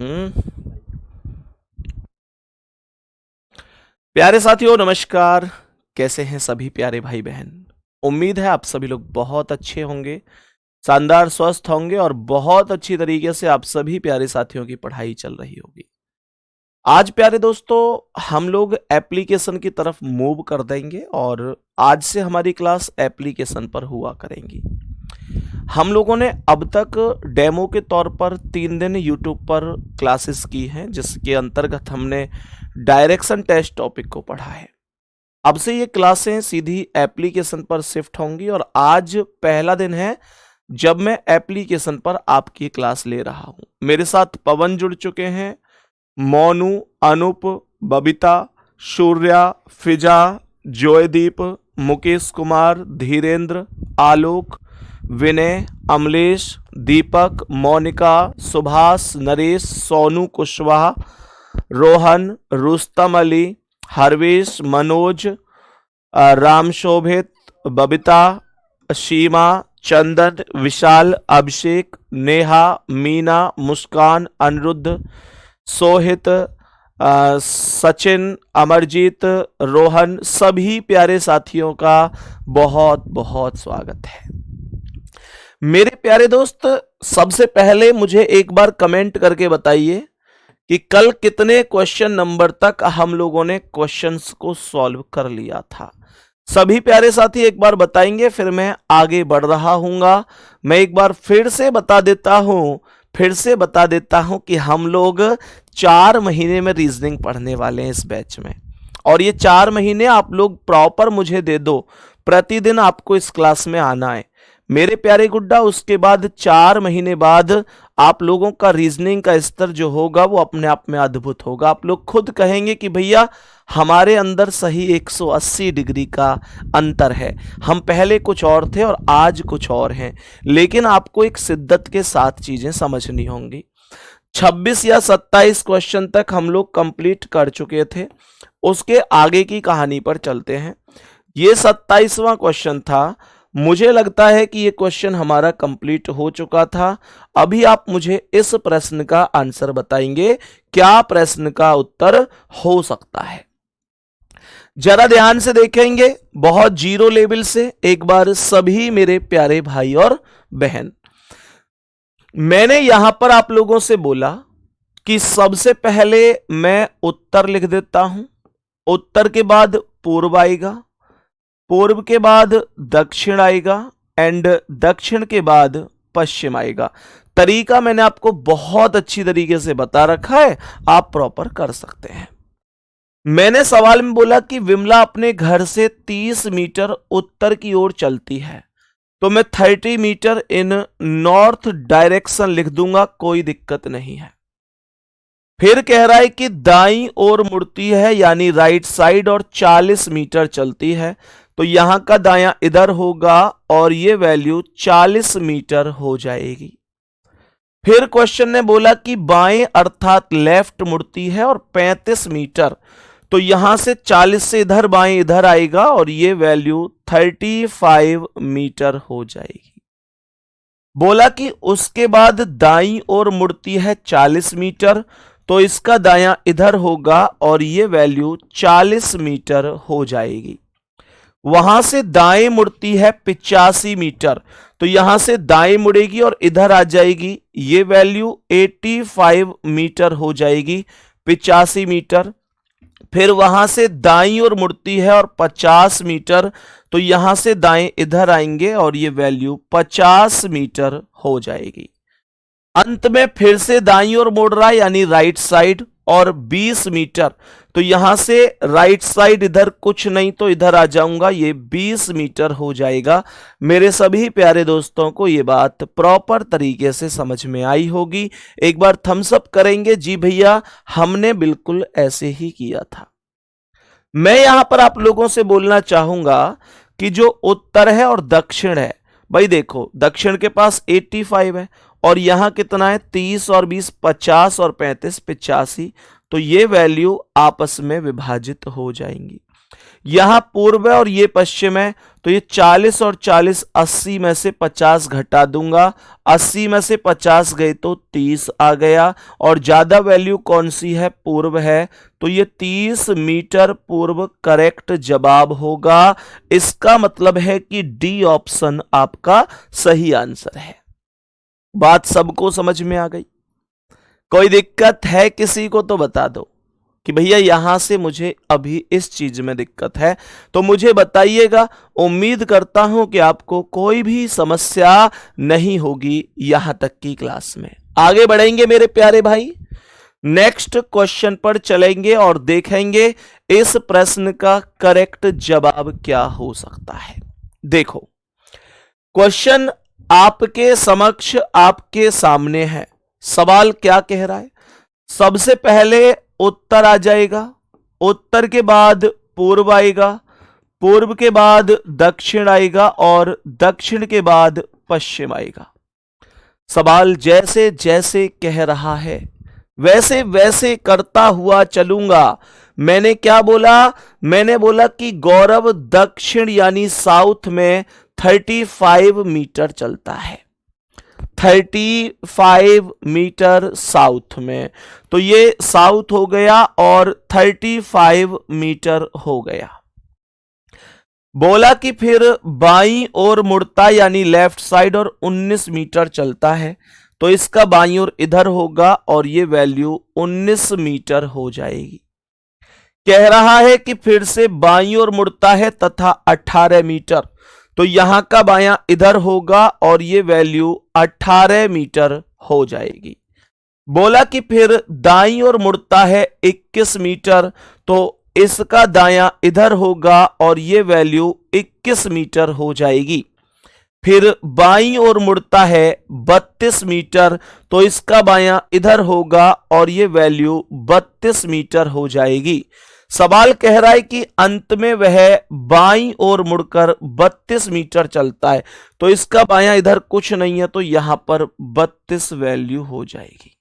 हम्म। प्यारे साथियों नमस्कार। कैसे हैं सभी प्यारे भाई बहन। उम्मीद है आप सभी लोग बहुत अच्छे होंगे, शानदार स्वस्थ होंगे और बहुत अच्छी तरीके से आप सभी प्यारे साथियों की पढ़ाई चल रही होगी। आज प्यारे दोस्तों हम लोग एप्लीकेशन की तरफ मूव कर देंगे और आज से हमारी क्लास एप्लीकेशन पर हुआ करेंगी। हम लोगों ने अब तक डेमो के तौर पर 3 दिन यूट्यूब पर क्लासेस की हैं, जिसके अंतर्गत हमने डायरेक्शन टेस्ट टॉपिक को पढ़ा है। अब से ये क्लासें सीधी एप्लीकेशन पर शिफ्ट होंगी और आज पहला दिन है जब मैं एप्लीकेशन पर आपकी क्लास ले रहा हूं। मेरे साथ पवन जुड़ चुके हैं, मोनू, अनूप, बबीता, सूर्या, फिजा, जोयदीप, मुकेश कुमार, धीरेन्द्र, आलोक, विनय, अमलेश, दीपक, मोनिका, सुभाष, नरेश, सोनू कुशवाहा, रोहन, रुस्तम अली, हरवेश, मनोज, राम शोभित, बबीता, सीमा, चंदन, विशाल, अभिषेक, नेहा, मीना, मुस्कान, अनिरुद्ध, सोहित, सचिन, अमरजीत, रोहन, सभी प्यारे साथियों का बहुत बहुत स्वागत है। मेरे प्यारे दोस्त, सबसे पहले मुझे एक बार कमेंट करके बताइए कि कल कितने क्वेश्चन नंबर तक हम लोगों ने क्वेश्चंस को सॉल्व कर लिया था। सभी प्यारे साथी एक बार बताएंगे, फिर मैं आगे बढ़ रहा हूंगा। मैं एक बार फिर से बता देता हूं कि हम लोग 4 महीने में रीजनिंग पढ़ने वाले हैं इस बैच में, और ये 4 महीने आप लोग प्रॉपर मुझे दे दो, प्रतिदिन आपको इस क्लास में आना है मेरे प्यारे गुड्डा। उसके बाद 4 महीने बाद आप लोगों का रीजनिंग का स्तर जो होगा वो अपने आप में अद्भुत होगा। आप लोग खुद कहेंगे कि भैया हमारे अंदर सही 180 डिग्री का अंतर है, हम पहले कुछ और थे और आज कुछ और हैं। लेकिन आपको एक शिद्दत के साथ चीजें समझनी होंगी। 26 या 27 क्वेश्चन तक हम लोग कंप्लीट कर चुके थे। उसके आगे की कहानी पर चलते हैं। ये 27वां क्वेश्चन था। मुझे लगता है कि ये क्वेश्चन हमारा कंप्लीट हो चुका था। अभी आप मुझे इस प्रश्न का आंसर बताएंगे, क्या प्रश्न का उत्तर हो सकता है। जरा ध्यान से देखेंगे, बहुत जीरो लेवल से एक बार सभी मेरे प्यारे भाई और बहन। मैंने यहां पर आप लोगों से बोला कि सबसे पहले मैं उत्तर लिख देता हूं, उत्तर के बाद पूर्व आएगा, पूर्व के बाद दक्षिण आएगा एंड दक्षिण के बाद पश्चिम आएगा। तरीका मैंने आपको बहुत अच्छी तरीके से बता रखा है, आप प्रॉपर कर सकते हैं। मैंने सवाल में बोला कि विमला अपने घर से 30 मीटर उत्तर की ओर चलती है, तो मैं 30 मीटर इन नॉर्थ डायरेक्शन लिख दूंगा, कोई दिक्कत नहीं है। फिर कह रहा है कि दाईं ओर मुड़ती है यानी राइट साइड और 40 मीटर चलती है, तो यहां का दायां इधर होगा और ये वैल्यू 40 मीटर हो जाएगी। फिर क्वेश्चन ने बोला कि बाएं अर्थात लेफ्ट मुड़ती है और 35 मीटर, तो यहां से 40 से इधर बाएं इधर आएगा और ये वैल्यू 35 मीटर हो जाएगी। बोला कि उसके बाद दाईं ओर मुड़ती है 40 मीटर, तो इसका दायां इधर होगा और ये वैल्यू 40 मीटर हो जाएगी। वहां से दाएं मुड़ती है 85 मीटर, तो यहां से दाएं मुड़ेगी और इधर आ जाएगी, ये वैल्यू 85 मीटर हो जाएगी, 85 मीटर। फिर वहां से दाईं ओर मुड़ती है और 50 मीटर, तो यहां से दाएं इधर आएंगे और ये वैल्यू 50 मीटर हो जाएगी। अंत में फिर से दाईं ओर मुड़ रहा है यानी राइट साइड और 20 मीटर, तो यहां से राइट साइड इधर कुछ नहीं तो इधर आ जाऊंगा, ये 20 मीटर हो जाएगा। मेरे सभी प्यारे दोस्तों को ये बात प्रॉपर तरीके से समझ में आई होगी। एक बार थम्स अप करेंगे, जी भैया हमने बिल्कुल ऐसे ही किया था। मैं यहां पर आप लोगों से बोलना चाहूंगा कि जो उत्तर है और दक्षिण है, भाई देखो दक्षिण के पास 85 है और यहां कितना है 30 और 20 50 और 35 85, तो ये वैल्यू आपस में विभाजित हो जाएंगी। यहां पूर्व है और ये पश्चिम है, तो ये 40 और 40 80 में से 50 घटा दूंगा, 80 में से 50 गए तो 30 आ गया, और ज्यादा वैल्यू कौन सी है, पूर्व है, तो ये 30 मीटर पूर्व करेक्ट जवाब होगा। इसका मतलब है कि डी ऑप्शन आपका सही आंसर है। बात सबको समझ में आ गई? कोई दिक्कत है किसी को तो बता दो कि भैया यहां से मुझे अभी इस चीज में दिक्कत है, तो मुझे बताइएगा। उम्मीद करता हूं कि आपको कोई भी समस्या नहीं होगी यहां तक की क्लास में। आगे बढ़ेंगे मेरे प्यारे भाई, नेक्स्ट क्वेश्चन पर चलेंगे और देखेंगे इस प्रश्न का करेक्ट जवाब क्या हो सकता है। देखो, क्वेश्चन आपके समक्ष, आपके सामने है। सवाल क्या कह रहा है? सबसे पहले उत्तर आ जाएगा, उत्तर के बाद पूर्व आएगा, पूर्व के बाद दक्षिण आएगा और दक्षिण के बाद पश्चिम आएगा। सवाल जैसे जैसे कह रहा है वैसे वैसे करता हुआ चलूंगा। मैंने क्या बोला? मैंने बोला कि गौरव दक्षिण यानी साउथ में 35 मीटर चलता है, 35 मीटर साउथ में, तो ये साउथ हो गया और 35 मीटर हो गया। बोला कि फिर बाईं ओर मुड़ता यानी लेफ्ट साइड और 19 मीटर चलता है, तो इसका बाईं ओर इधर होगा और ये वैल्यू 19 मीटर हो जाएगी। कह रहा है कि फिर से बाईं ओर मुड़ता है तथा 18 मीटर, तो यहां का बायां इधर होगा और ये वैल्यू 18 मीटर हो जाएगी। बोला कि फिर दाईं ओर मुड़ता है 21 मीटर, तो इसका दायां इधर होगा और ये वैल्यू 21 मीटर हो जाएगी। फिर बाईं ओर मुड़ता है 32 मीटर, तो इसका बायां इधर होगा और ये वैल्यू 32 मीटर हो जाएगी। सवाल कह रहा है कि अंत में वह बाईं ओर मुड़कर 32 मीटर चलता है, तो इसका बायां इधर कुछ नहीं है, तो यहां पर 32 वैल्यू हो जाएगी।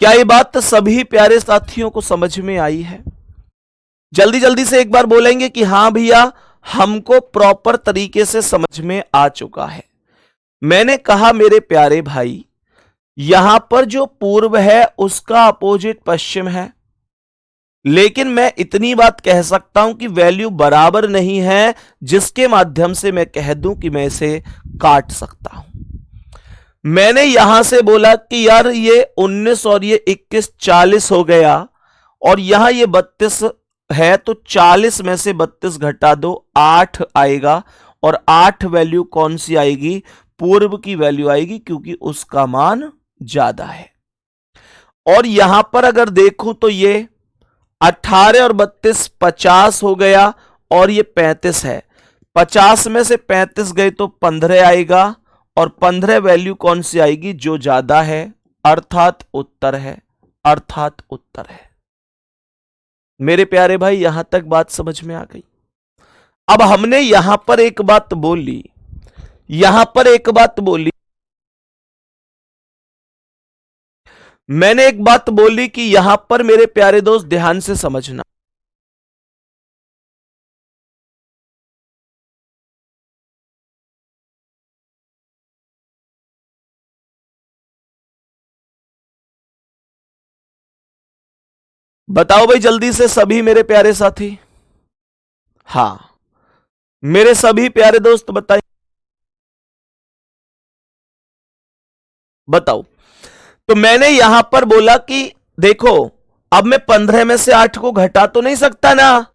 क्या ये बात सभी प्यारे साथियों को समझ में आई है? जल्दी जल्दी से एक बार बोलेंगे कि हां भैया हमको प्रॉपर तरीके से समझ में आ चुका है। मैंने कहा मेरे प्यारे भाई, यहां पर जो पूर्व है उसका अपोजिट पश्चिम है, लेकिन मैं इतनी बात कह सकता हूं कि वैल्यू बराबर नहीं है, जिसके माध्यम से मैं कह दूं कि मैं इसे काट सकता हूं। मैंने यहां से बोला कि यार ये 19 और ये 21 40 हो गया, और यहां ये 32 है, तो 40 में से 32 घटा दो, 8 आएगा, और 8 वैल्यू कौन सी आएगी? पूर्व की वैल्यू आएगी, क्योंकि उसका मान ज्यादा है। और यहां पर अगर देखूं तो ये 18 और 32 50 हो गया, और ये 35 है, 50 में से 35 गए तो 15 आएगा, और 15 वैल्यू कौन सी आएगी? जो ज्यादा है, अर्थात उत्तर है, अर्थात उत्तर है। मेरे प्यारे भाई यहां तक बात समझ में आ गई? अब हमने यहां पर एक बात बोली, यहां पर एक बात बोली, मैंने एक बात बोली कि यहां पर मेरे प्यारे दोस्त ध्यान से समझना। बताओ भाई जल्दी से सभी मेरे प्यारे साथी, हां मेरे सभी प्यारे दोस्त बताइए, बताओ। तो मैंने यहां पर बोला कि देखो, अब मैं 15 में से 8 को घटा तो नहीं सकता ना?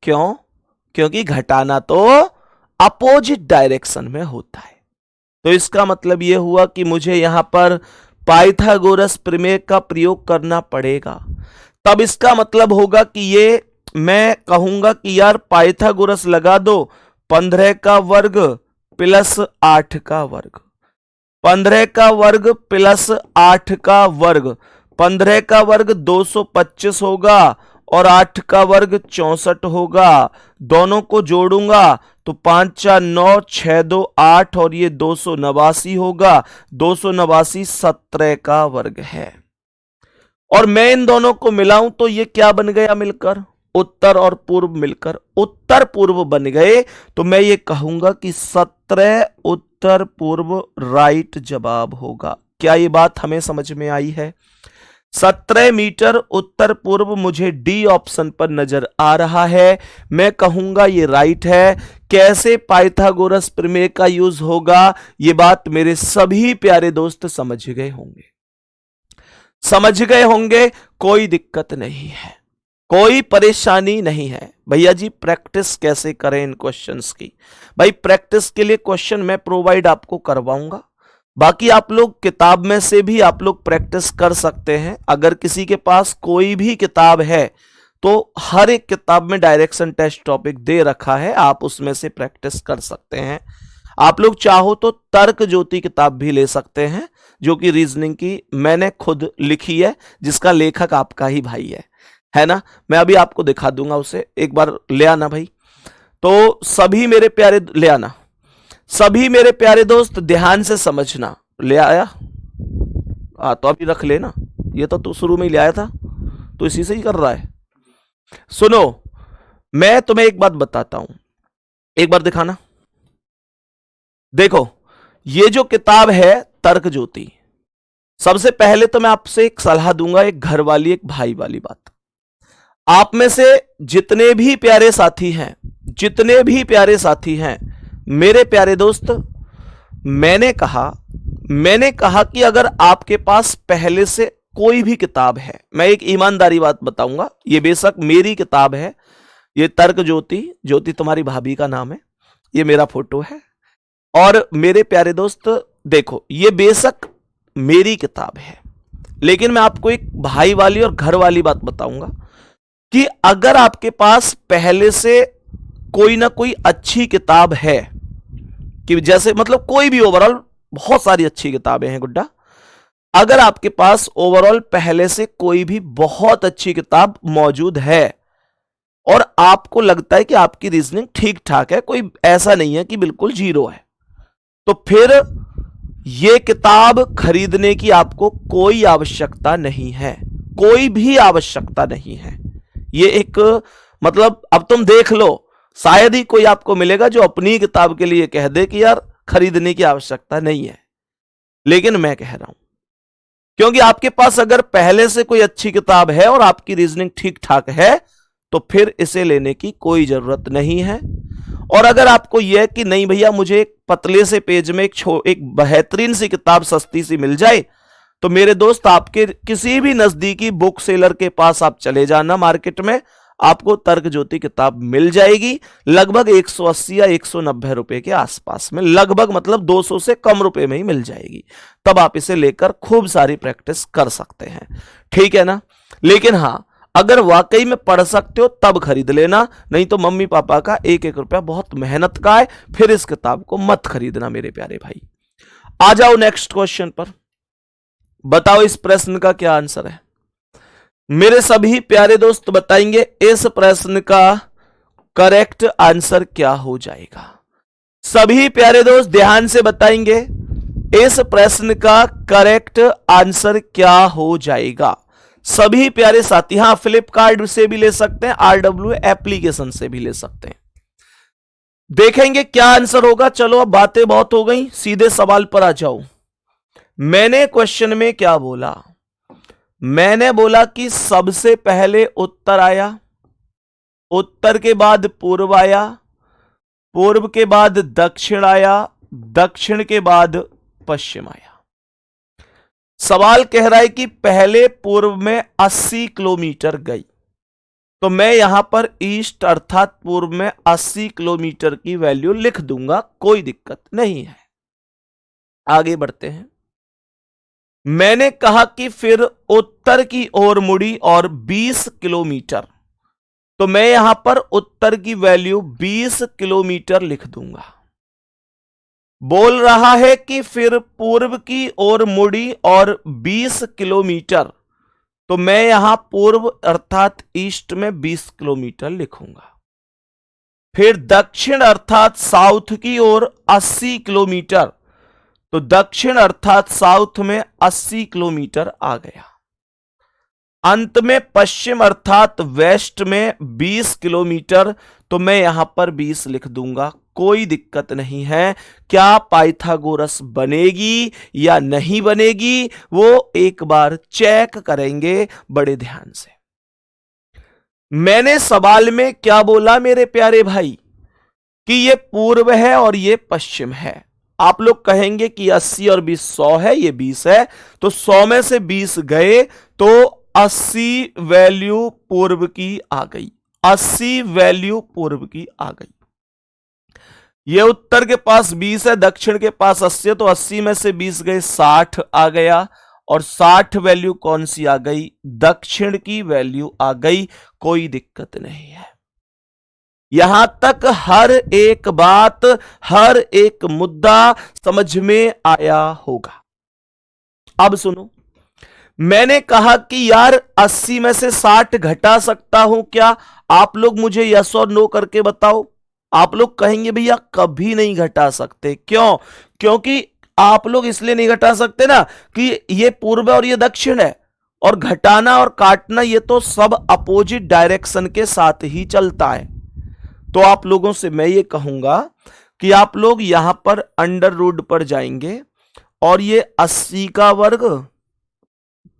क्यों? क्योंकि घटाना तो अपोजिट डायरेक्शन में होता है। तो इसका मतलब यह हुआ कि मुझे यहां पर पाइथागोरस प्रमेय का प्रयोग करना पड़ेगा। तब इसका मतलब होगा कि ये मैं कहूंगा कि यार पाइथागोरस लगा दो, 15 का वर्ग प्लस 8 का वर्ग, 15 का वर्ग प्लस 8 का वर्ग, 15 का वर्ग 225 होगा और 8 का वर्ग 64 होगा। दोनों को जोड़ूंगा तो 5 4 9 6 2 8 और ये 289 होगा। 289 17 का वर्ग है, और मैं इन दोनों को मिलाऊं तो ये क्या बन गया मिलकर? उत्तर और पूर्व मिलकर उत्तर पूर्व बन गए, तो मैं ये कहूंगा कि 17 उत्तर पूर्व राइट जवाब होगा। क्या ये बात हमें समझ में आई है? 17 मीटर उत्तर पूर्व मुझे डी ऑप्शन पर नजर आ रहा है, मैं कहूंगा ये राइट है। कैसे पाइथागोरस प्रमेय का यूज होगा, ये बात मेरे सभी प्यारे दोस्त समझ गए होंगे, समझ गए होंगे। कोई दिक्कत नहीं है, कोई परेशानी नहीं है। भैया जी प्रैक्टिस कैसे करें इन क्वेश्चंस की? भाई प्रैक्टिस के लिए क्वेश्चन मैं प्रोवाइड आपको करवाऊंगा, बाकी आप लोग किताब में से भी आप लोग प्रैक्टिस कर सकते हैं। अगर किसी के पास कोई भी किताब है तो हर एक किताब में डायरेक्शन टेस्ट टॉपिक दे रखा है, आप उसमें से प्रैक्टिस कर सकते हैं। आप लोग चाहो तो तर्क ज्योति किताब भी ले सकते हैं, जो कि रीजनिंग की मैंने खुद लिखी है, जिसका लेखक आपका ही भाई है ना। मैं अभी आपको दिखा दूंगा उसे, एक बार ले आना भाई। तो सभी मेरे प्यारे ले आना, सभी मेरे प्यारे दोस्त ध्यान से समझना। ले आया? तो अभी रख लेना, ये तो तू शुरू में ही ले आया था, तो इसी से ही कर रहा है। सुनो, मैं तुम्हें एक बात बताता हूं, एक बार दिखाना। देखो ये जो किताब है तर्क ज्योति, सबसे पहले तो मैं आपसे एक सलाह दूंगा, एक घर वाली एक भाई वाली बात। आप में से जितने भी प्यारे साथी हैं, जितने भी प्यारे साथी हैं मेरे प्यारे दोस्त, मैंने कहा कि अगर आपके पास पहले से कोई भी किताब है, मैं एक ईमानदारी बात बताऊंगा, ये बेशक मेरी किताब है, ये तर्क ज्योति, ज्योति तुम्हारी भाभी का नाम है, ये मेरा फोटो है। और मेरे प्यारे दोस्त देखो, ये बेशक मेरी किताब है, लेकिन मैं आपको एक भाई वाली और घर वाली बात बताऊंगा कि अगर आपके पास पहले से कोई ना कोई अच्छी किताब है, कि जैसे मतलब कोई भी ओवरऑल बहुत सारी अच्छी किताबें हैं गुड्डा, अगर आपके पास ओवरऑल पहले से कोई भी बहुत अच्छी किताब मौजूद है और आपको लगता है कि आपकी रीजनिंग ठीक ठाक है, कोई ऐसा नहीं है कि बिल्कुल जीरो है, तो फिर यह किताब खरीदने की आपको कोई आवश्यकता नहीं है, कोई भी आवश्यकता नहीं है। ये एक मतलब अब तुम देख लो, शायद ही कोई आपको मिलेगा जो अपनी किताब के लिए कह दे कि यार खरीदने की आवश्यकता नहीं है, लेकिन मैं कह रहा हूं क्योंकि आपके पास अगर पहले से कोई अच्छी किताब है और आपकी रीजनिंग ठीक ठाक है, तो फिर इसे लेने की कोई जरूरत नहीं है। और अगर आपको यह कि नहीं भैया मुझे एक पतले से पेज में एक बेहतरीन सी किताब सस्ती सी मिल जाए, तो मेरे दोस्त आपके किसी भी नजदीकी बुक सेलर के पास आप चले जाना मार्केट में, आपको तर्क ज्योति किताब मिल जाएगी लगभग 180 या 190 रुपए के आसपास में, लगभग मतलब 200 से कम रुपए में ही मिल जाएगी। तब आप इसे लेकर खूब सारी प्रैक्टिस कर सकते हैं, ठीक है ना। लेकिन हां, अगर वाकई में पढ़ सकते हो तब खरीद लेना, नहीं तो मम्मी पापा का एक एक रुपया बहुत मेहनत का है, फिर इस किताब को मत खरीदना मेरे प्यारे भाई। आ जाओ नेक्स्ट क्वेश्चन पर, बताओ इस प्रश्न का क्या आंसर है। मेरे सभी प्यारे दोस्त बताएंगे इस प्रश्न का करेक्ट आंसर क्या हो जाएगा। सभी प्यारे दोस्त ध्यान से बताएंगे इस प्रश्न का करेक्ट आंसर क्या हो जाएगा। सभी प्यारे साथी, हां फ्लिपकार्ट से भी ले सकते हैं, RW एप्लीकेशन से भी ले सकते हैं। देखेंगे क्या आंसर होगा। चलो अब बातें बहुत हो गई, सीधे सवाल पर आ जाओ। मैंने क्वेश्चन में क्या बोला? मैंने बोला कि सबसे पहले उत्तर आया, उत्तर के बाद पूर्व आया, पूर्व के बाद दक्षिण आया, दक्षिण के बाद पश्चिम आया। सवाल कह रहा है कि पहले पूर्व में 80 किलोमीटर गई, तो मैं यहां पर ईस्ट अर्थात पूर्व में 80 किलोमीटर की वैल्यू लिख दूंगा, कोई दिक्कत नहीं है। आगे बढ़ते हैं। मैंने कहा कि फिर उत्तर की ओर मुड़ी और 20 किलोमीटर, तो मैं यहां पर उत्तर की वैल्यू 20 किलोमीटर लिख दूंगा। बोल रहा है कि फिर पूर्व की ओर मुड़ी और 20 किलोमीटर, तो मैं यहां पूर्व अर्थात ईस्ट में 20 किलोमीटर लिखूंगा। फिर दक्षिण अर्थात साउथ की ओर 80 किलोमीटर, तो दक्षिण अर्थात साउथ में 80 किलोमीटर आ गया। अंत में पश्चिम अर्थात वेस्ट में 20 किलोमीटर, तो मैं यहां पर 20 लिख दूंगा, कोई दिक्कत नहीं है। क्या पाइथागोरस बनेगी या नहीं बनेगी वो एक बार चेक करेंगे बड़े ध्यान से। मैंने सवाल में क्या बोला मेरे प्यारे भाई कि ये पूर्व है और ये पश्चिम है। आप लोग कहेंगे कि 80 और 20 100 है, ये 20 है, तो 100 में से 20 गए तो 80 वैल्यू पूर्व की आ गई, 80 वैल्यू पूर्व की आ गई। ये उत्तर के पास 20 है, दक्षिण के पास 80 है, तो 80 में से 20 गए 60 आ गया, और 60 वैल्यू कौन सी आ गई, दक्षिण की वैल्यू आ गई, कोई दिक्कत नहीं है। यहां तक हर एक बात, हर एक मुद्दा समझ में आया होगा। अब सुनो, मैंने कहा कि यार 80 में से 60 घटा सकता हूं क्या? आप लोग मुझे यस और नो करके बताओ। आप लोग कहेंगे भैया कभी नहीं घटा सकते, क्यों? क्योंकि आप लोग इसलिए नहीं घटा सकते ना कि ये पूर्व और ये दक्षिण है, और घटाना और काटना ये तो सब अपोजिट डायरेक्शन के साथ ही चलता है। तो आप लोगों से मैं ये कहूंगा कि आप लोग यहां पर अंडर रूट पर जाएंगे और ये 80 का वर्ग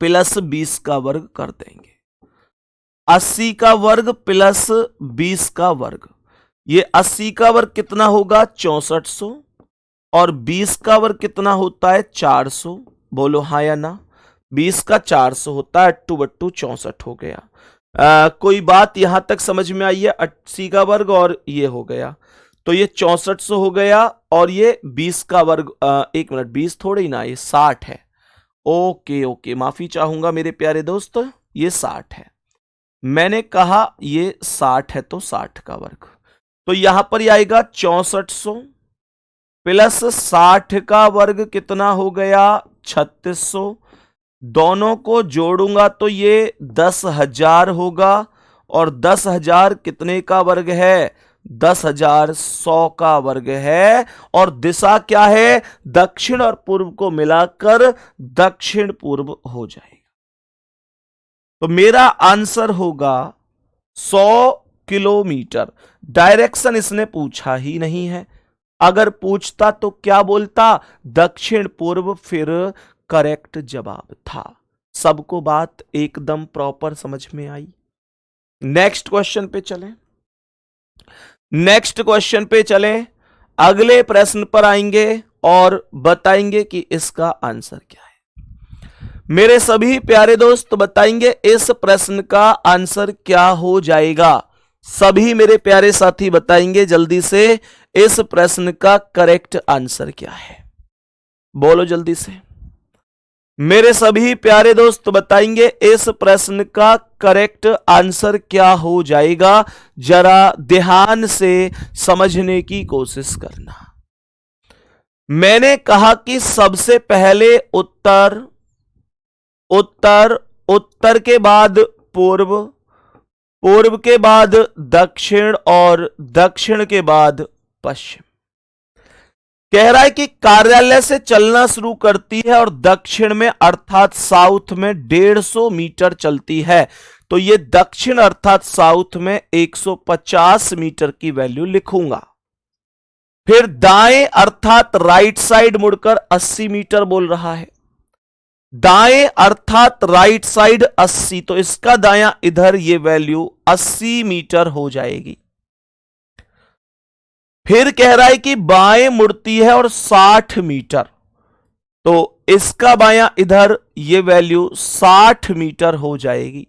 प्लस 20 का वर्ग कर देंगे। 80 का वर्ग प्लस 20 का वर्ग, ये 80 का वर्ग कितना होगा 6400, और 20 का वर्ग कितना होता है 400। बोलो हाँ या ना? 20 का 400 होता है, 8 बट्टू 64 हो गया। कोई बात यहां तक समझ में आई है? 80 का वर्ग और ये हो गया, तो ये 6400 हो गया, और ये 20 का वर्ग, एक मिनट, 20 थोड़े ही ना, ये 60 है। ओके ओके, माफी चाहूंगा मेरे प्यारे दोस्त, ये 60 है। मैंने कहा ये 60 है, तो 60 का वर्ग, तो यहां पर ये आएगा 6400 प्लस 60 का वर्ग कितना हो गया 3600। दोनों को जोड़ूंगा तो ये 10,000 होगा, और 10,000 कितने का वर्ग है? 10,000 100 का वर्ग है, और दिशा क्या है? दक्षिण और पूर्व को मिलाकर दक्षिण पूर्व हो जाएगा। तो मेरा आंसर होगा 100 किलोमीटर। डायरेक्शन इसने पूछा ही नहीं है, अगर पूछता तो क्या बोलता? दक्षिण पूर्व, फिर करेक्ट जवाब था। सबको बात एकदम प्रॉपर समझ में आई? नेक्स्ट क्वेश्चन पे चलें, नेक्स्ट क्वेश्चन पे चलें, अगले प्रश्न पर आएंगे और बताएंगे कि इसका आंसर क्या है। मेरे सभी प्यारे दोस्त बताएंगे इस प्रश्न का आंसर क्या हो जाएगा। सभी मेरे प्यारे साथी बताएंगे जल्दी से इस प्रश्न का करेक्ट आंसर क्या है। बोलो जल्दी से। मेरे सभी प्यारे दोस्त बताएंगे इस प्रश्न का करेक्ट आंसर क्या हो जाएगा। जरा ध्यान से समझने की कोशिश करना। मैंने कहा कि सबसे पहले उत्तर, उत्तर, उत्तर के बाद पूर्व, पूर्व के बाद दक्षिण, और दक्षिण के बाद पश्चिम। कह रहा है कि कार्यालय से चलना शुरू करती है और दक्षिण में अर्थात साउथ में 150 मीटर चलती है, तो ये दक्षिण अर्थात साउथ में 150 मीटर की वैल्यू लिखूंगा। फिर दाएं अर्थात राइट साइड मुड़कर 80 मीटर बोल रहा है। दाएं अर्थात राइट साइड 80, तो इसका दायां इधर ये वैल्यू 80 मीटर हो जाएगी। फिर कह रहा है कि बाएं मुड़ती है और 60 मीटर, तो इसका बायां इधर ये वैल्यू 60 मीटर हो जाएगी।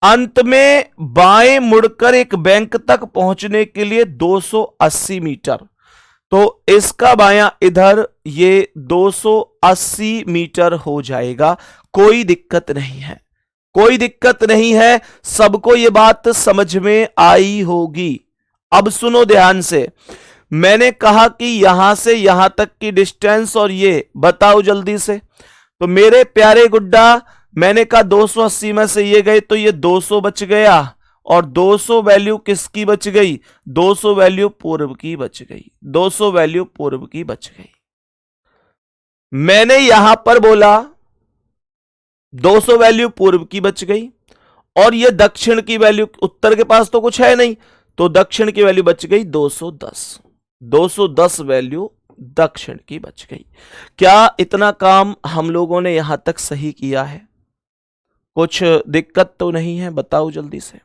अंत में बाएं मुड़कर एक बैंक तक पहुंचने के लिए 280 मीटर, तो इसका बायां इधर ये 280 मीटर हो जाएगा। कोई दिक्कत नहीं है, कोई दिक्कत नहीं है, सबको ये बात समझ में आई होगी। अब सुनो ध्यान से, मैंने कहा कि यहां से यहां तक की डिस्टेंस, और ये बताओ जल्दी से। तो मेरे प्यारे गुड्डा, मैंने कहा 280 में से ये गए तो ये 200 बच गया, और 200 वैल्यू किसकी बच गई? 200 वैल्यू पूर्व की बच गई, 200 वैल्यू पूर्व की बच गई। मैंने यहां पर बोला 200 वैल्यू पूर्व की बच गई, और ये दक्षिण की वैल्यू, उत्तर के पास तो कुछ है नहीं, तो दक्षिण की वैल्यू बच गई 210। 210 वैल्यू दक्षिण की बच गई। क्या इतना काम हम लोगों ने यहां तक सही किया है? कुछ दिक्कत तो नहीं है? बताओ जल्दी से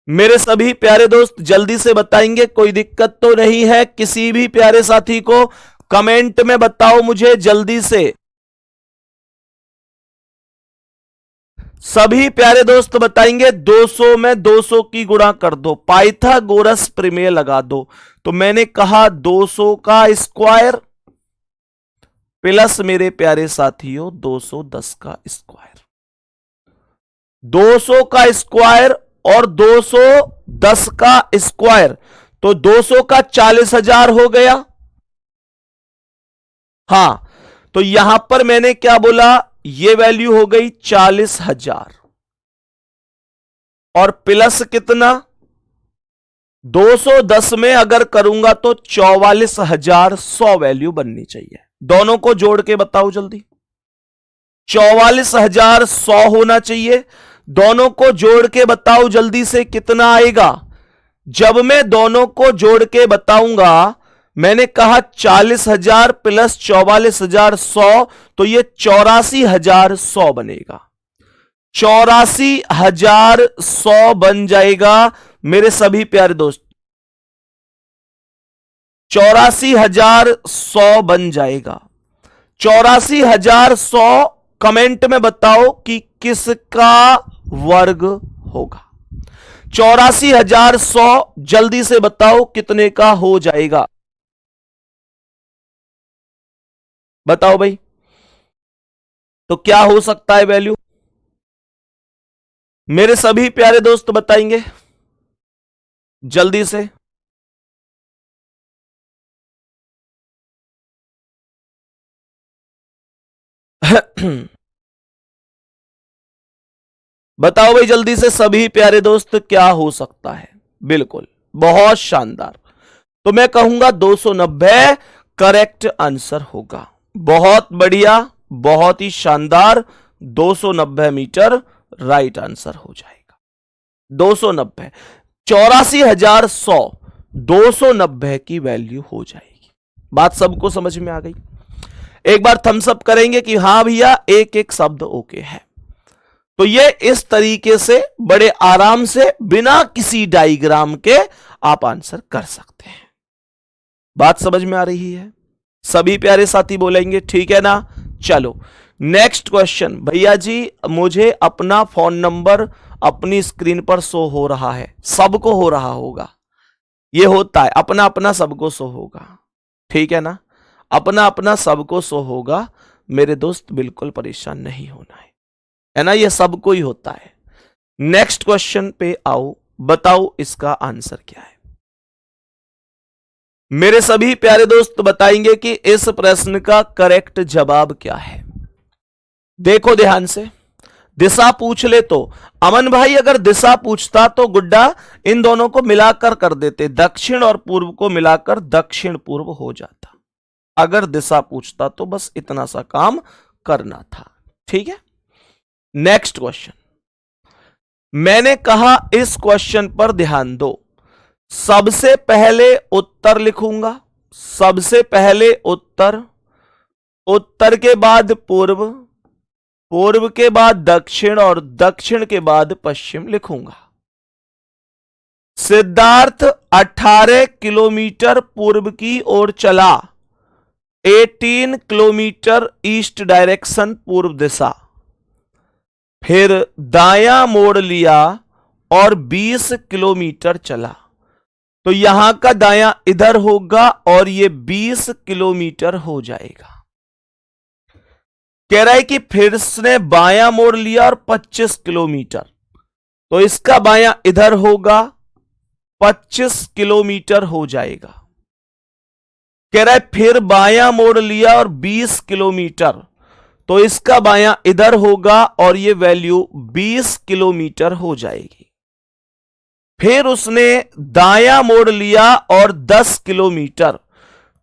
मेरे सभी प्यारे दोस्त, जल्दी से बताएंगे। कोई दिक्कत तो नहीं है? किसी भी प्यारे साथी को कमेंट में बताओ मुझे जल्दी से। सभी प्यारे दोस्त बताएंगे। 200 में 200 की गुणा कर दो, पाइथागोरस प्रमेय लगा दो। तो मैंने कहा 200 का स्क्वायर प्लस मेरे प्यारे साथियों 210 का स्क्वायर। 200 का स्क्वायर और 210 का स्क्वायर, तो 200 का 40,000 हो गया। हां, तो यहां पर मैंने क्या बोला, ये वैल्यू हो गई 40,000 और प्लस कितना, 210 में अगर करूंगा तो 44,100 वैल्यू बननी चाहिए। दोनों को जोड़ के बताओ जल्दी। 44,100 होना चाहिए। दोनों को जोड़ के बताओ जल्दी से कितना आएगा। जब मैं दोनों को जोड़ के बताऊंगा, मैंने कहा 40,000 प्लस 44,100, तो ये 84,100 बनेगा। 84,100 बन जाएगा मेरे सभी प्यारे दोस्त। 84,100 बन जाएगा। 84,100 कमेंट में बताओ कि किसका वर्ग होगा। 84,100 जल्दी से बताओ कितने का हो जाएगा। बताओ भाई, तो क्या हो सकता है वैल्यू? मेरे सभी प्यारे दोस्त बताएंगे जल्दी से। बताओ भाई जल्दी से सभी प्यारे दोस्त, क्या हो सकता है? बिल्कुल, बहुत शानदार। तो मैं कहूंगा 290 करेक्ट आंसर होगा। बहुत बढ़िया, बहुत ही शानदार। 290 मीटर राइट आंसर हो जाएगा। 290, 84,100 290 की वैल्यू हो जाएगी। बात सबको समझ में आ गई? एक बार थम्स अप करेंगे कि हां भैया एक एक शब्द ओके है। तो ये इस तरीके से बड़े आराम से बिना किसी डायग्राम के आप आंसर कर सकते हैं। बात समझ में आ रही है? सभी प्यारे साथी बोलेंगे ठीक है ना? चलो नेक्स्ट क्वेश्चन। भैया जी मुझे अपना फोन नंबर अपनी स्क्रीन पर शो हो रहा है। सबको हो रहा होगा, ये होता है, अपना अपना सबको शो होगा। ठीक है ना? अपना अपना सबको शो होगा मेरे दोस्त, बिल्कुल परेशान नहीं होना है ना? ये सबको ही होता है। नेक्स्ट क्वेश्चन पे आओ, बताओ इसका आंसर क्या है। मेरे सभी प्यारे दोस्त बताएंगे कि इस प्रश्न का करेक्ट जवाब क्या है। देखो ध्यान से, दिशा पूछ ले तो अमन भाई अगर दिशा पूछता तो गुड्डा इन दोनों को मिलाकर कर देते, दक्षिण और पूर्व को मिलाकर दक्षिण पूर्व हो जाता। अगर दिशा पूछता तो बस इतना सा काम करना था। ठीक है, नेक्स्ट क्वेश्चन। मैंने कहा इस क्वेश्चन पर ध्यान दो। सबसे पहले उत्तर लिखूंगा, सबसे पहले उत्तर, उत्तर के बाद पूर्व, पूर्व के बाद दक्षिण और दक्षिण के बाद पश्चिम लिखूंगा। सिद्धार्थ 18 किलोमीटर पूर्व की ओर चला, 18 किलोमीटर ईस्ट डायरेक्शन पूर्व दिशा, फिर दायां मोड़ लिया और 20 किलोमीटर चला। तो यहां का दायां इधर होगा और ये 20 किलोमीटर हो जाएगा। कह रहा है कि फिर से बायां मोड़ लिया और 25 किलोमीटर, तो इसका बायां इधर होगा, 25 किलोमीटर हो जाएगा। कह रहा है फिर बायां मोड़ लिया और 20 किलोमीटर, तो इसका बायां इधर होगा और ये वैल्यू 20 किलोमीटर हो जाएगी। फिर उसने दायां मोड़ लिया और 10 किलोमीटर,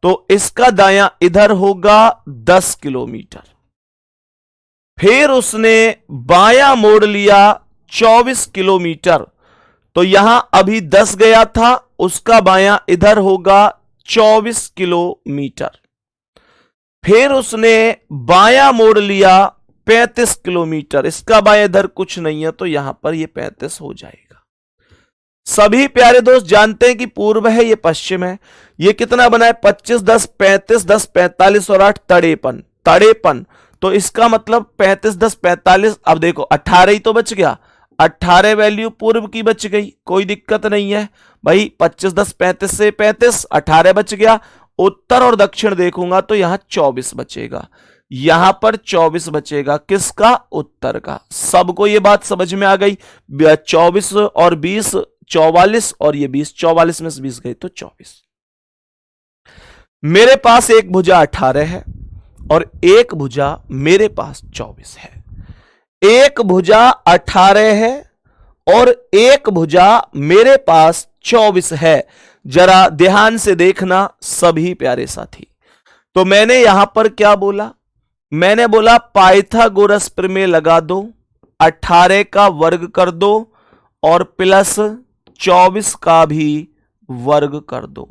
तो इसका दायां इधर होगा 10 किलोमीटर। फिर उसने बायां मोड़ लिया 24 किलोमीटर, तो यहां अभी 10 गया था, उसका बायां इधर होगा 24 किलोमीटर। फिर उसने बायां मोड़ लिया 35 किलोमीटर, इसका बायां इधर कुछ नहीं है, तो यहां पर ये 35 हो जाएगा। सभी प्यारे दोस्त जानते हैं कि पूर्व है, ये पश्चिम है। ये कितना बना है? 25, 10, 35, 10, 45 और 8 53, 53। तो इसका मतलब 35, 10, 45। अब देखो 18 ही तो बच गया, 18 वैल्यू पूर्व की बच गई, कोई दिक्कत नहीं है भाई। 25, 10, 35 से 35, 18 बच गया। उत्तर और दक्षिण देखूंगा तो यहां 24 बचेगा, यहां पर 24 बचेगा। किसका? उत्तर का। सबको यह बात समझ में आ गई? 24 और 20 44, और ये 20, 44 में से 20 गए तो 24। मेरे पास एक भुजा 18 है और एक भुजा मेरे पास 24 है। एक भुजा 18 है और एक भुजा मेरे पास 24 है। जरा ध्यान से देखना सभी प्यारे साथी। तो मैंने यहां पर क्या बोला? मैंने बोला पाइथागोरस प्रमेय लगा दो, 18 का वर्ग कर दो और प्लस 24 का भी वर्ग कर दो।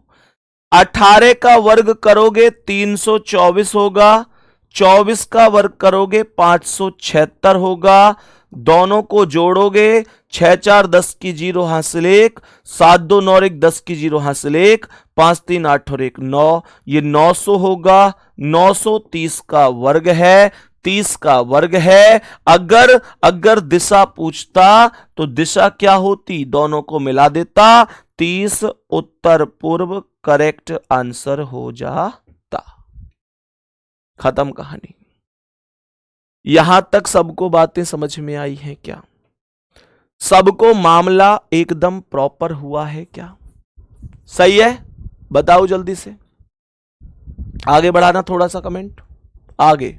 18 का वर्ग करोगे 324 होगा, 24 का वर्ग करोगे 576 होगा। दोनों को जोड़ोगे 6 4 10 की 0 हासिल 1, 7 2 9 1 10 की 0 हासिल 1, 5 3 8 और 1 9, ये 900 होगा। 930 का वर्ग है, 30 का वर्ग है। अगर दिशा पूछता तो दिशा क्या होती? दोनों को मिला देता, 30 उत्तर पूर्व करेक्ट आंसर हो जाता। खत्म कहानी। यहां तक सबको बातें समझ में आई हैं क्या? सबको मामला एकदम प्रॉपर हुआ है क्या? सही है? बताओ जल्दी से, आगे बढ़ाना थोड़ा सा कमेंट। आगे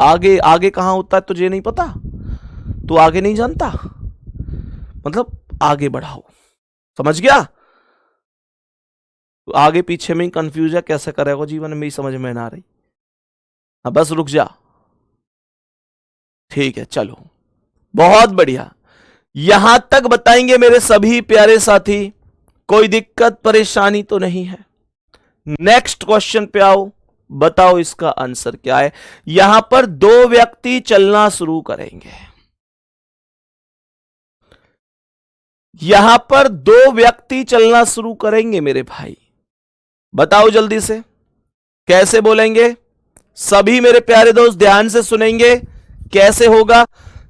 आगे आगे कहां होता है तुझे नहीं पता? तू आगे नहीं जानता? मतलब आगे बढ़ाओ, समझ गया? तो आगे पीछे में ही कंफ्यूज है, कैसे करेगा जीवन में ही समझ में ना आ रही। हाँ बस रुक जा। ठीक है चलो, बहुत बढ़िया। यहां तक बताएंगे मेरे सभी प्यारे साथी, कोई दिक्कत परेशानी तो नहीं है। नेक्स्ट क्वेश्चन पे आओ, बताओ इसका आंसर क्या है। यहां पर दो व्यक्ति चलना शुरू करेंगे। यहां पर दो व्यक्ति चलना शुरू करेंगे मेरे भाई, बताओ जल्दी से कैसे बोलेंगे। सभी मेरे प्यारे दोस्त ध्यान से सुनेंगे। कैसे होगा?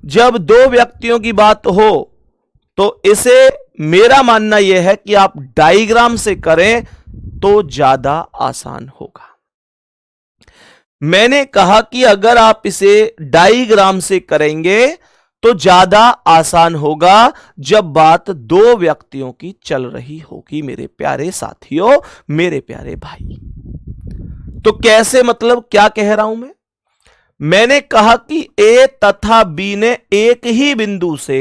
जब दो व्यक्तियों की बात हो तो इसे मेरा मानना यह है कि आप डायग्राम से करें तो ज्यादा आसान होगा। मैंने कहा कि अगर आप इसे डायग्राम से करेंगे तो ज्यादा आसान होगा जब बात दो व्यक्तियों की चल रही होगी मेरे प्यारे साथियों, मेरे प्यारे भाई। तो कैसे, मतलब क्या कह रहा हूं मैंने कहा कि ए तथा बी ने एक ही बिंदु से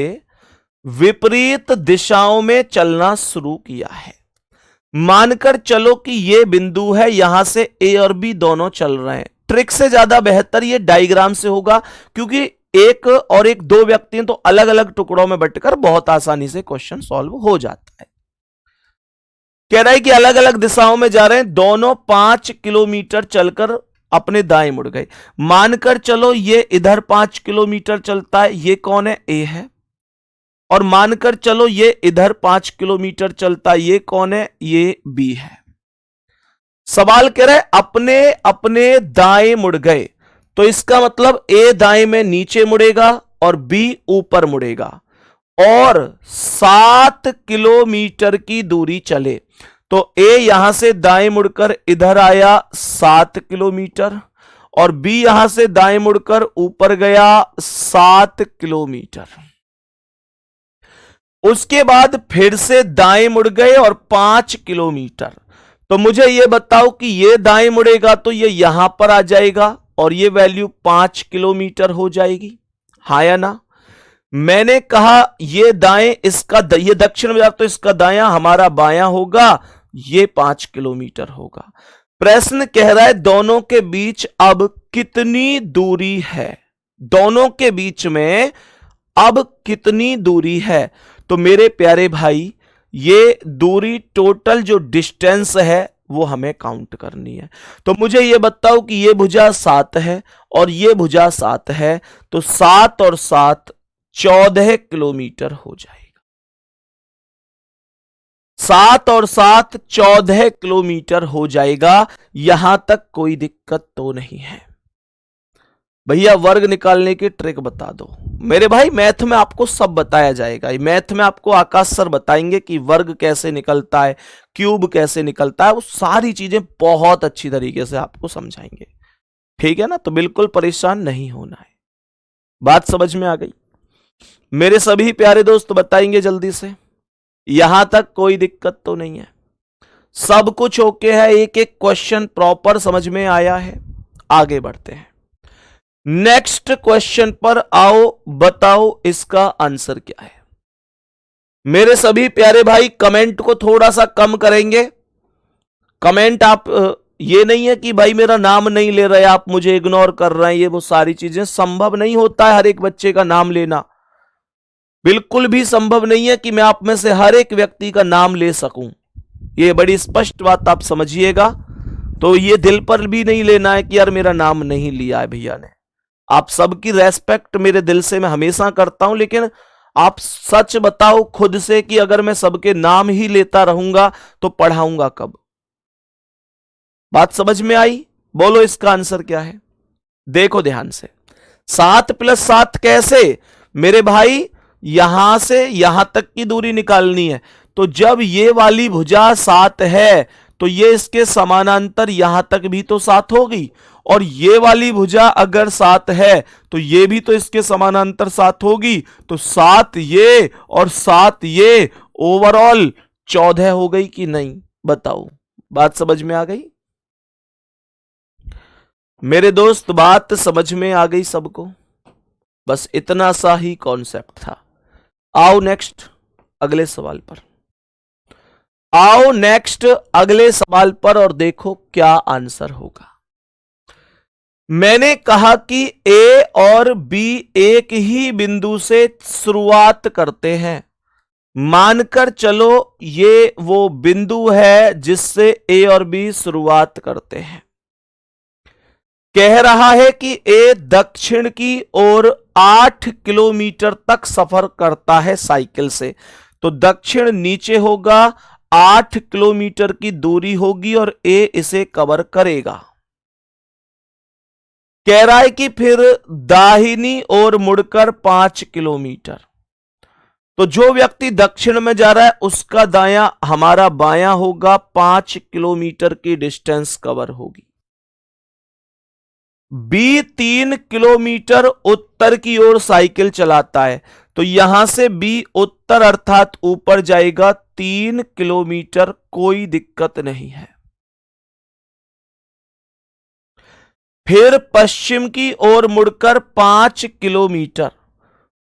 विपरीत दिशाओं में चलना शुरू किया है। मानकर चलो कि यह बिंदु है, यहां से ए और बी दोनों चल रहे हैं। ट्रिक से ज्यादा बेहतर यह डायग्राम से होगा, क्योंकि एक और एक दो व्यक्ति हैं तो अलग अलग टुकड़ों में बंटकर बहुत आसानी से क्वेश्चन सॉल्व हो जाता है। कह रहा है कि अलग अलग दिशाओं में जा रहे हैं, दोनों 5 किलोमीटर चलकर अपने दाएं मुड़ गए। मानकर चलो ये इधर 5 किलोमीटर चलता है, ये कौन है? ए है। और मानकर चलो ये इधर 5 किलोमीटर चलता है, ये कौन है? ये बी है। सवाल कह रहा है अपने अपने दाएं मुड़ गए, तो इसका मतलब ए दाएं में नीचे मुड़ेगा और बी ऊपर मुड़ेगा और 7 किलोमीटर की दूरी चले। तो ए यहां से दाएं मुड़कर इधर आया 7 किलोमीटर और बी यहां से दाएं मुड़कर ऊपर गया 7 किलोमीटर। उसके बाद फिर से दाएं मुड़ गए और 5 किलोमीटर। तो मुझे यह बताओ कि यह दाएं मुड़ेगा तो यह यहां पर आ जाएगा और यह वैल्यू 5 किलोमीटर हो जाएगी, हाँ या ना? मैंने कहा यह दाएं, इसका ये दक्षिण में तो इसका दायां हमारा बायां होगा, ये 5 किलोमीटर होगा। प्रश्न कह रहा है दोनों के बीच अब कितनी दूरी है? दोनों के बीच में अब कितनी दूरी है? तो मेरे प्यारे भाई, ये दूरी टोटल जो डिस्टेंस है वो हमें काउंट करनी है। तो मुझे ये बताओ कि ये भुजा 7 है और ये भुजा 7 है, तो 7 और 7 14 किलोमीटर हो जाएगा। 7 और 7 14 किलोमीटर हो जाएगा। यहां तक कोई दिक्कत तो नहीं है। भैया वर्ग निकालने की ट्रिक बता दो। मेरे भाई मैथ में आपको सब बताया जाएगा। मैथ में आपको आकाश सर बताएंगे कि वर्ग कैसे निकलता है, क्यूब कैसे निकलता है, वो सारी चीजें बहुत अच्छी तरीके से आपको समझाएंगे। ठीक है ना? तो बिल्कुल परेशान नहीं होना है। बात समझ में आ गई? मेरे सभी प्यारे दोस्त बताएंगे जल्दी से। यहां तक कोई दिक्कत तो नहीं है, सब कुछ ओके है, एक एक क्वेश्चन प्रॉपर समझ में आया है। आगे बढ़ते हैं नेक्स्ट क्वेश्चन पर। आओ बताओ इसका आंसर क्या है। मेरे सभी प्यारे भाई कमेंट को थोड़ा सा कम करेंगे। कमेंट आप ये नहीं है कि भाई मेरा नाम नहीं ले रहे, आप मुझे इग्नोर कर रहे हैं, ये वो सारी चीजें संभव नहीं होता है हर एक बच्चे का नाम लेना। बिल्कुल भी संभव नहीं है कि मैं आप में से हर एक व्यक्ति का नाम ले सकूं। ये बड़ी स्पष्ट बात आप समझिएगा। तो ये दिल पर भी नहीं लेना है कि यार मेरा नाम नहीं लिया है भैया ने। आप सबकी रेस्पेक्ट मेरे दिल से मैं हमेशा करता हूं, लेकिन आप सच बताओ खुद से कि अगर मैं सबके नाम ही लेता रहूंगा तो पढ़ाऊंगा कब? बात समझ में आई? बोलो इसका आंसर क्या है। देखो ध्यान से, 7 + 7 कैसे? मेरे भाई यहां से यहां तक की दूरी निकालनी है। तो जब ये वाली भुजा 7 है तो ये इसके समानांतर यहां तक भी तो 7 होगी, और ये वाली भुजा अगर 7 है तो ये भी तो इसके समानांतर 7 होगी। तो 7 ये और 7 ये, ओवरऑल 14 हो गई कि नहीं? बताओ, बात समझ में आ गई? मेरे दोस्त बात समझ में आ गई सबको? बस इतना सा ही कॉन्सेप्ट था। आओ नेक्स्ट अगले सवाल पर। आओ नेक्स्ट अगले सवाल पर और देखो क्या आंसर होगा। मैंने कहा कि ए और बी एक ही बिंदु से शुरुआत करते हैं। मानकर चलो ये वो बिंदु है जिससे ए और बी शुरुआत करते हैं। कह रहा है कि ए दक्षिण की ओर 8 किलोमीटर तक सफर करता है साइकिल से। तो दक्षिण नीचे होगा, 8 किलोमीटर की दूरी होगी और ए इसे कवर करेगा। कह रहा है कि फिर दाहिनी ओर मुड़कर 5 किलोमीटर। तो जो व्यक्ति दक्षिण में जा रहा है उसका दायां हमारा बायां होगा, 5 किलोमीटर की डिस्टेंस कवर होगी। बी 3 किलोमीटर उत्तर की ओर साइकिल चलाता है। तो यहां से बी उत्तर अर्थात ऊपर जाएगा 3 किलोमीटर, कोई दिक्कत नहीं है। फिर पश्चिम की ओर मुड़कर 5 किलोमीटर,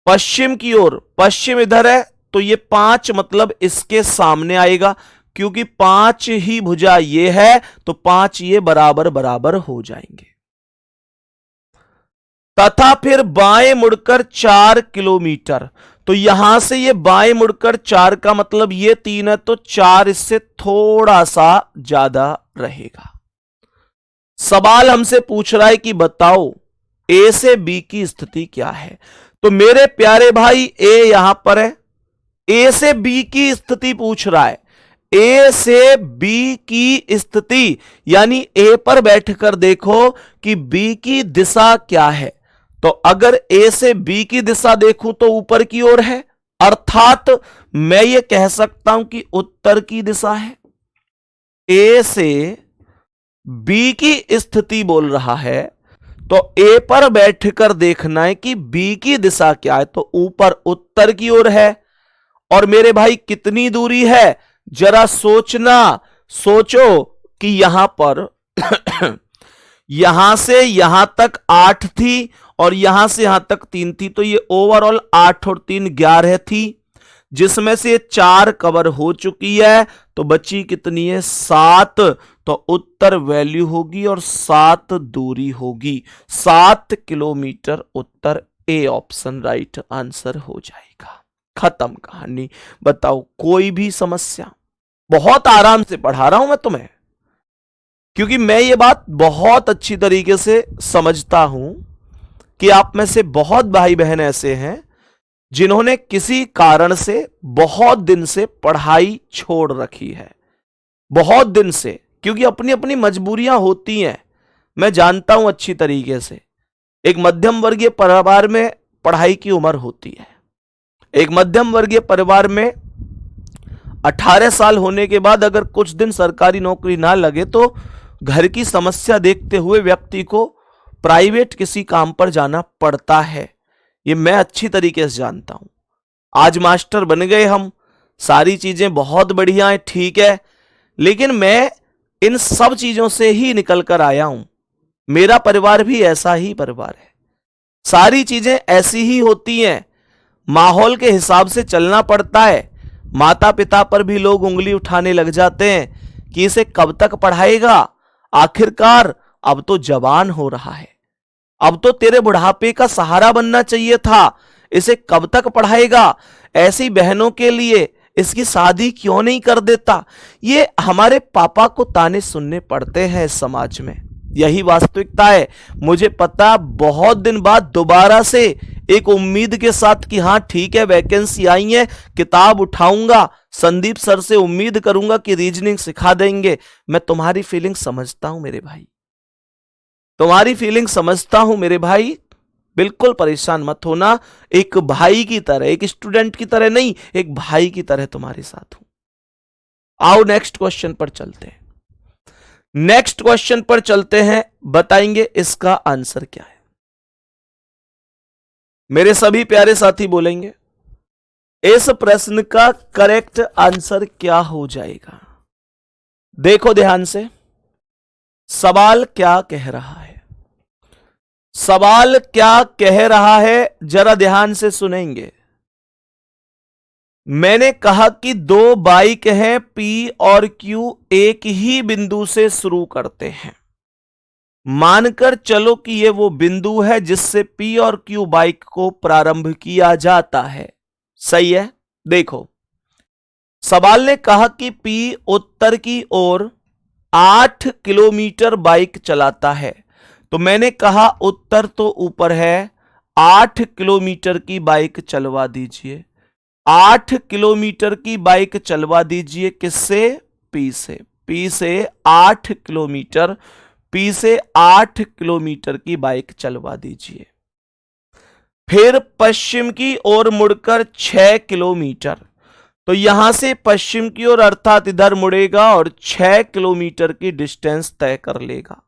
पश्चिम की ओर, पश्चिम इधर है तो ये 5 मतलब इसके सामने आएगा, क्योंकि 5 ही भुजा ये है तो 5 ये बराबर बराबर हो जाएंगे। तथा फिर बाएं मुड़कर 4 किलोमीटर। तो यहां से ये बाएं मुड़कर 4 का मतलब ये 3 है तो 4 इससे थोड़ा सा ज्यादा रहेगा। सवाल हमसे पूछ रहा है कि बताओ ए से बी की स्थिति क्या है। तो मेरे प्यारे भाई ए यहां पर है, ए से बी की स्थिति पूछ रहा है। ए से बी की स्थिति यानी ए पर बैठकर देखो कि बी की दिशा क्या है। तो अगर ए से बी की दिशा देखूं तो ऊपर की ओर है, अर्थात मैं ये कह सकता हूं कि उत्तर की दिशा है। ए से बी की स्थिति बोल रहा है तो ए पर बैठकर देखना है कि बी की दिशा क्या है। तो ऊपर उत्तर की ओर है। और मेरे भाई कितनी दूरी है जरा सोचना, सोचो कि यहां पर यहां से यहां तक 8 थी और यहां से यहां तक 3 थी। तो ये ओवरऑल 8 और 3 11 थी, जिसमें से 4 कवर हो चुकी है। तो बची कितनी है? 7। तो उत्तर वैल्यू होगी और 7 दूरी होगी। 7 kilometre Uttar A option right answer हो जाएगा। खत्म कहानी। बताओ कोई भी समस्या? बहुत आराम से पढ़ा रहा हूं मैं तुम्हें, क्योंकि मैं ये बात बहुत अच्छी तरीके से समझता हूं कि आप में से बहुत भाई बहन ऐसे हैं जिन्होंने किसी कारण से बहुत दिन से पढ़ाई छोड़ रखी है, बहुत दिन से, क्योंकि अपनी अपनी मजबूरियां होती हैं। मैं जानता हूं अच्छी तरीके से। एक मध्यम वर्गीय परिवार में पढ़ाई की उम्र होती है। एक मध्यम वर्गीय परिवार में 18 साल होने के बाद अगर कुछ दिन सरकारी नौकरी ना लगे तो घर की समस्या देखते हुए व्यक्ति को प्राइवेट किसी काम पर जाना पड़ता है। ये मैं अच्छी तरीके से जानता हूं। आज मास्टर बन गए हम, सारी चीजें बहुत बढ़िया हैं, ठीक है, लेकिन मैं इन सब चीजों से ही निकल कर आया हूं। मेरा परिवार भी ऐसा ही परिवार है। सारी चीजें ऐसी ही होती हैं, माहौल के हिसाब से चलना पड़ता है। माता पिता पर भी लोग उंगली उठाने लग जाते हैं कि इसे कब तक पढ़ाएगा, आखिरकार अब तो जवान हो रहा है, अब तो तेरे बुढ़ापे का सहारा बनना चाहिए था, इसे कब तक पढ़ाएगा, ऐसी बहनों के लिए इसकी शादी क्यों नहीं कर देता। ये हमारे पापा को ताने सुनने पड़ते हैं इस समाज में। यही वास्तविकता है। मुझे पता बहुत दिन बाद दोबारा से एक उम्मीद के साथ कि हाँ ठीक है वैकेंसी आई है, किताब उठाऊंगा, संदीप सर से उम्मीद करूंगा कि रीजनिंग सिखा देंगे। मैं तुम्हारी फीलिंग समझता हूं मेरे भाई, तुम्हारी फीलिंग समझता हूं मेरे भाई, बिल्कुल परेशान मत होना। एक भाई की तरह, एक स्टूडेंट की तरह नहीं, एक भाई की तरह तुम्हारे साथ हूं। आओ नेक्स्ट क्वेश्चन पर चलते हैं। नेक्स्ट क्वेश्चन पर चलते हैं, बताएंगे इसका आंसर क्या है। मेरे सभी प्यारे साथी बोलेंगे इस प्रश्न का करेक्ट आंसर क्या हो जाएगा। देखो ध्यान से, सवाल क्या कह रहा है, सवाल क्या कह रहा है जरा ध्यान से सुनेंगे। मैंने कहा कि दो बाइक हैं, P और Q एक ही बिंदु से शुरू करते हैं। मानकर चलो कि ये वो बिंदु है जिससे P और Q बाइक को प्रारंभ किया जाता है। सही है। देखो सवाल ने कहा कि P उत्तर की ओर 8 किलोमीटर बाइक चलाता है, तो मैंने कहा उत्तर तो ऊपर है, 8 किलोमीटर की बाइक चलवा दीजिए। 8 किलोमीटर की बाइक चलवा दीजिए किससे? P से। P से 8 किलोमीटर, P से 8 किलोमीटर की बाइक चलवा दीजिए। फिर पश्चिम की ओर मुड़कर 6 किलोमीटर, तो यहां से पश्चिम की ओर अर्थात इधर मुड़ेगा और 6 किलोमीटर की डिस्टेंस तय कर लेगा।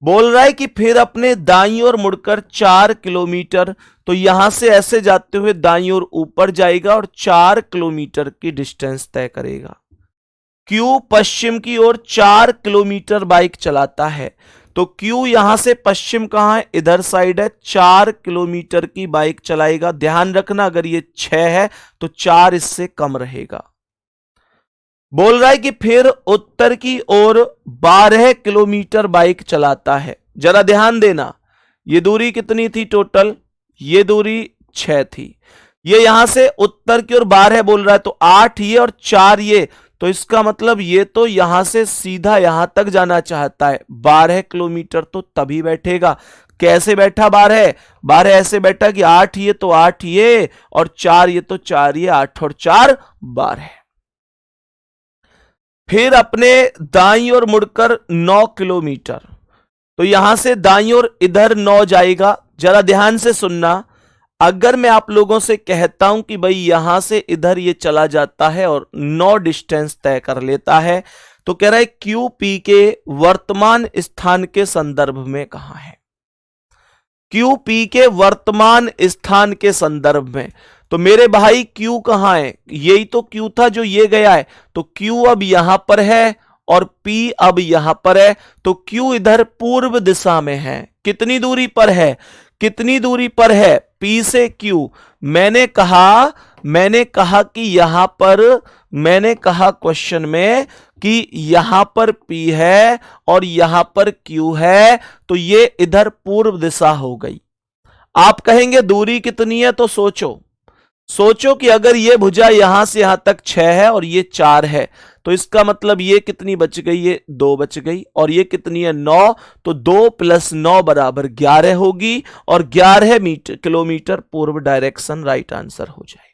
बोल रहा है कि फिर अपने दाईं ओर मुड़कर 4 किलोमीटर, तो यहां से ऐसे जाते हुए दाईं ओर ऊपर जाएगा और 4 किलोमीटर की डिस्टेंस तय करेगा। Q पश्चिम की ओर 4 किलोमीटर बाइक चलाता है, तो Q यहां से पश्चिम कहां है? इधर साइड है, 4 किलोमीटर की बाइक चलाएगा। ध्यान रखना अगर ये 6 है तो 4 इससे कम रहेगा। बोल रहा है कि फिर उत्तर की ओर 12 किलोमीटर बाइक चलाता है। जरा ध्यान देना, ये दूरी कितनी थी टोटल? ये दूरी 6 थी। ये यहां से उत्तर की ओर 12 बोल रहा है, तो 8 ये और 4 ये, तो इसका मतलब ये तो यहां से सीधा यहां तक जाना चाहता है। 12 किलोमीटर तो तभी बैठेगा। कैसे बैठा 12? 12 ऐसे बैठा कि 8 ये तो 8 ये और 4 ये तो 4 ये, 8 और 4 12। फिर अपने दाईं ओर मुड़कर 9 किलोमीटर, तो यहां से दाईं ओर इधर 9 जाएगा। जरा ध्यान से सुनना, अगर मैं आप लोगों से कहता हूं कि भाई यहां से इधर ये चला जाता है और 9 डिस्टेंस तय कर लेता है, तो कह रहा है QP के वर्तमान स्थान के संदर्भ में कहां है? QP के वर्तमान स्थान के संदर्भ में, तो मेरे भाई Q कहां है? यही तो Q था जो ये गया है, तो Q अब यहां पर है और P अब यहां पर है, तो Q इधर पूर्व दिशा में है। कितनी दूरी पर है? कितनी दूरी पर है? P से Q। मैंने कहा कि यहां पर, मैंने कहा क्वेश्चन में कि यहां पर P है और यहां पर Q है, तो ये इधर पूर्व दिशा हो गई। आप कहेंगे दूरी कितनी है, तो सोचो कि अगर ये भुजा यहां से यहां तक 6 है और ये 4 है, तो इसका मतलब ये कितनी बच गई, ये 2 बच गई, और ये कितनी है 9, तो 2 + 9 = 11 होगी, और 11 किलोमीटर पूर्व डायरेक्शन राइट आंसर हो जाएगा।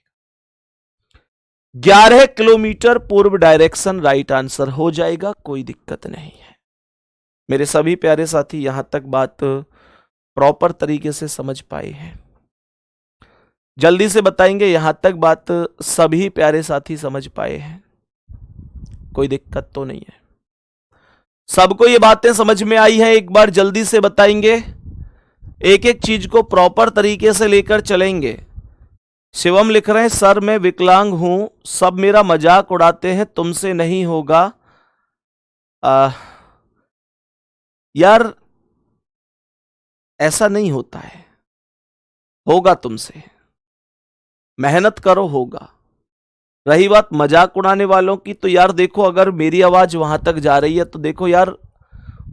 11 किलोमीटर पूर्व डायरेक्शन राइट आंसर हो जाएगा, कोई दिक्कत नहीं है। मेरे सभी प्यारे साथी यहां तक बात प्रॉपर तरीके से समझ पाए हैं? जल्दी से बताएंगे, यहां तक बात सभी प्यारे साथी समझ पाए हैं? कोई दिक्कत तो नहीं है? सबको ये बातें समझ में आई हैं? एक बार जल्दी से बताएंगे, एक एक चीज को प्रॉपर तरीके से लेकर चलेंगे। शिवम लिख रहे हैं, सर मैं विकलांग हूं, सब मेरा मजाक उड़ाते हैं, तुमसे नहीं होगा। यार ऐसा नहीं होता है, होगा तुमसे, मेहनत करो, होगा। रही बात मजाक उड़ाने वालों की, तो यार देखो, अगर मेरी आवाज वहां तक जा रही है तो देखो यार,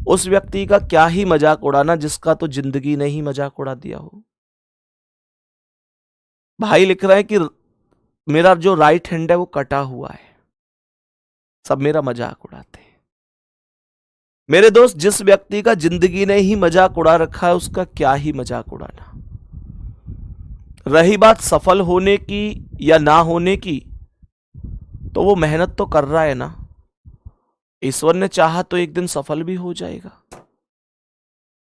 उस व्यक्ति का क्या ही मजाक उड़ाना जिसका तो जिंदगी ने ही मजाक उड़ा दिया हो। भाई लिख रहे हैं कि मेरा जो राइट हैंड है वो कटा हुआ है, सब मेरा मजाक उड़ाते हैं। मेरे दोस्त, जिस व्यक्ति का जिंदगी ने ही मजाक उड़ा रखा है उसका क्या ही मजाक उड़ाना। रही बात सफल होने की या ना होने की, तो वो मेहनत तो कर रहा है ना, ईश्वर ने चाहा तो एक दिन सफल भी हो जाएगा।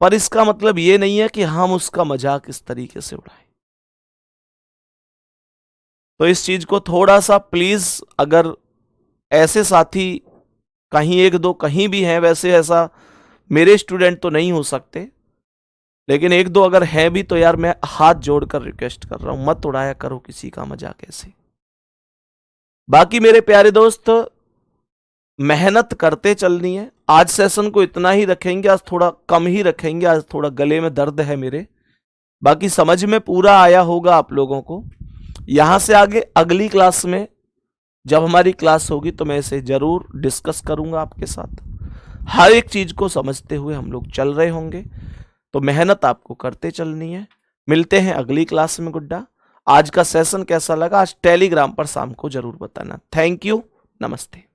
पर इसका मतलब ये नहीं है कि हम उसका मजाक इस तरीके से उड़ाएं। तो इस चीज को थोड़ा सा प्लीज, अगर ऐसे साथी कहीं एक दो कहीं भी हैं, वैसे ऐसा मेरे स्टूडेंट तो नहीं हो सकते, लेकिन एक दो अगर हैं भी, तो यार मैं हाथ जोड़कर रिक्वेस्ट कर रहा हूं, मत उड़ाया करो किसी का मजाक ऐसे। बाकी मेरे प्यारे दोस्त, मेहनत करते चलनी है। आज सेशन को इतना ही रखेंगे, आज थोड़ा कम ही रखेंगे, आज थोड़ा गले में दर्द है मेरे। बाकी समझ में पूरा आया होगा आप लोगों को। यहां से आगे अगली क्लास में जब हमारी क्लास होगी तो मैं इसे जरूर डिस्कस करूंगा आपके साथ। हर एक चीज को समझते हुए हम लोग चल रहे होंगे, तो मेहनत आपको करते चलनी है। मिलते हैं अगली क्लास में गुड्डा। आज का सेशन कैसा लगा, आज टेलीग्राम पर शाम को जरूर बताना। थैंक यू, नमस्ते।